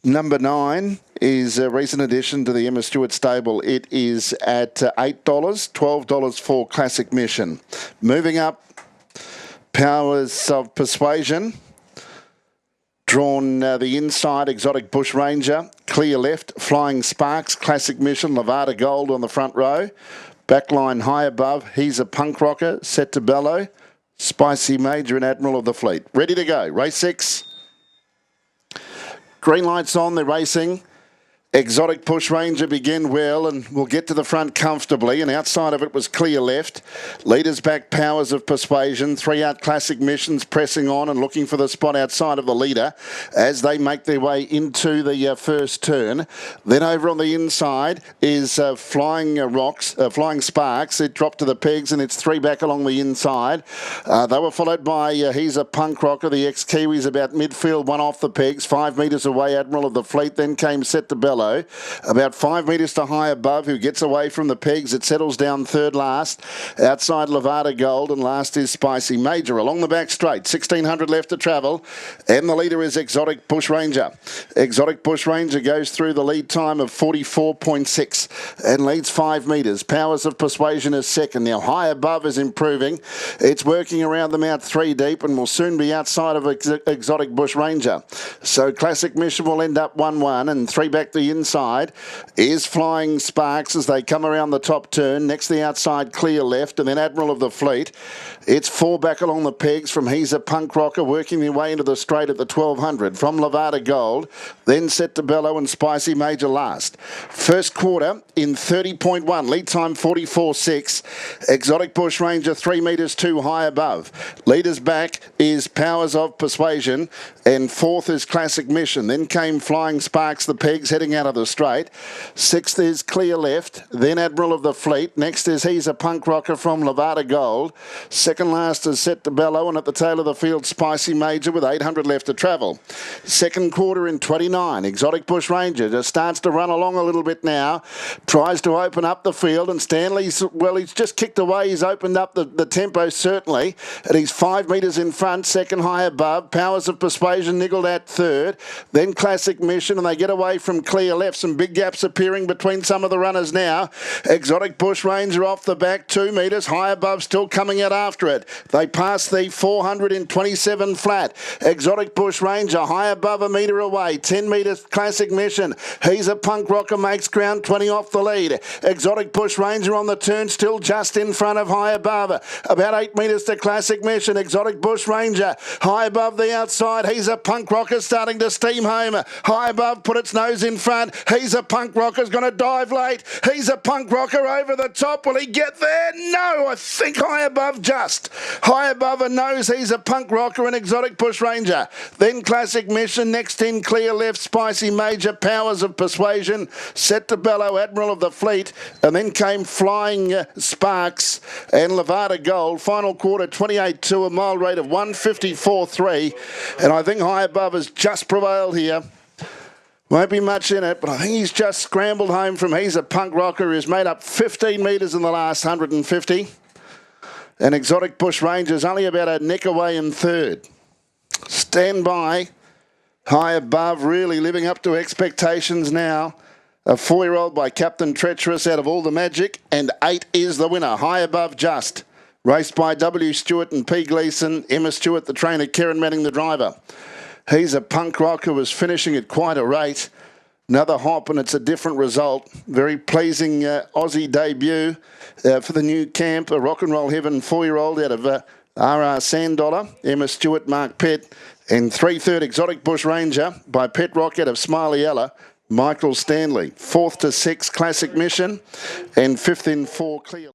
Number 9 is a recent addition to the Emma Stewart stable. It is at $8, $12 for Classic Mission. Moving up, Powers of Persuasion. Drawn the inside, Exotic Bush Ranger. Clear left, Flying Sparks, Classic Mission, Nevada Gold on the front row. Backline high above, He's a Punk Rocker, Set to Bellow. Spicy Major and Admiral of the Fleet. Ready to go. Race 6. Green lights on, they're racing. Exotic Bush Ranger began well and will get to the front comfortably, and outside of it was Clear Left. Leaders back, Powers of Persuasion. 3 out Classic Missions pressing on and looking for the spot outside of the leader as they make their way into the first turn. Then over on the inside is Flying Sparks. It dropped to the pegs and it's 3 back along the inside. They were followed by He's a Punk Rocker, the ex-Kiwis about midfield, 1 off the pegs. 5 metres away, Admiral of the Fleet. Then came Set to Bellow. About 5 metres to high above, who gets away from the pegs. It settles down third last. Outside Nevada Gold, and last is Spicy Major. Along the back straight, 1,600 left to travel, and the leader is Exotic Bush Ranger. Exotic Bush Ranger goes through the lead time of 44.6 and leads 5 metres. Powers of Persuasion is second. Now high above is improving. It's working around them out 3 deep and will soon be outside of Exotic Bush Ranger. So Classic Mission will end up 1-1, and 3 back the inside is Flying Sparks as they come around the top turn. Next the outside, Clear Left, and then Admiral of the Fleet. It's 4 back along the pegs from He's a Punk Rocker, working their way into the straight at the 1,200 from Nevada Gold, then Set to Bellow and Spicy Major last. First quarter in 30.1, lead time 44.6. Exotic Bush Ranger 3 metres too high above. Leaders back is Powers of Persuasion, and 4th is Classic Mission. Then came Flying Sparks, the pegs heading out of the straight. 6th is Clear Left, then Admiral of the Fleet. Next is He's a Punk Rocker from Nevada Gold. Second last is Set to Bellow, and at the tail of the field, Spicy Major with 800 left to travel. Second quarter in 29. Exotic Bush Ranger just starts to run along a little bit now. Tries to open up the field, and Stanley's, well, he's just kicked away. He's opened up the tempo, certainly. And he's 5 metres in front, second high above. Powers of Persuasion niggled at third. Then Classic Mission, and they get away from Clear Left. Some big gaps appearing between some of the runners now. Exotic Bush Ranger off the back, 2 metres. High above still coming out after it. They pass the 427 flat. Exotic Bush Ranger high above, a metre away. 10 metres Classic Mission. He's a Punk Rocker, makes ground, 20 off the lead. Exotic Bush Ranger on the turn, still just in front of high above. About 8 metres to Classic Mission. Exotic Bush Ranger high above the outside. He's a Punk Rocker starting to steam home. High above, put its nose in front. He's a Punk Rocker's going to dive late. He's a Punk Rocker over the top. Will he get there? No, I think high above just. High above a nose, He's a Punk Rocker and Exotic Bush Ranger. Then Classic Mission, next in Clear Left, Spicy Major, Powers of Persuasion, Set to Bellow, Admiral of the Fleet, and then came Flying Sparks and Nevada Gold. Final quarter 28.2, a mile rate of 154.3, and I think high above has just prevailed here. Won't be much in it, but I think he's just scrambled home from He's a Punk Rocker, who's made up 15 metres in the last 150. And Exotic Bush Ranger's only about a neck away in third. Stand by. High above, really living up to expectations now. A 4-year-old by Captain Treacherous out of All the Magic, and 8 is the winner. High above just. Raced by W. Stewart and P. Gleeson. Emma Stewart, the trainer, Karen Manning, the driver. He's a Punk Rocker, who was finishing at quite a rate. Another hop, and it's a different result. Very pleasing Aussie debut for the new camp. A Rock and Roll Heaven 4-year-old out of R.R. Sandollar, Emma Stewart, Mark Pitt, and 3/3 Exotic Bush Ranger by Pet Rock out of Smiley Ella, Michael Stanley. 4th to 6 Classic Mission, and 5th in 4 Clear.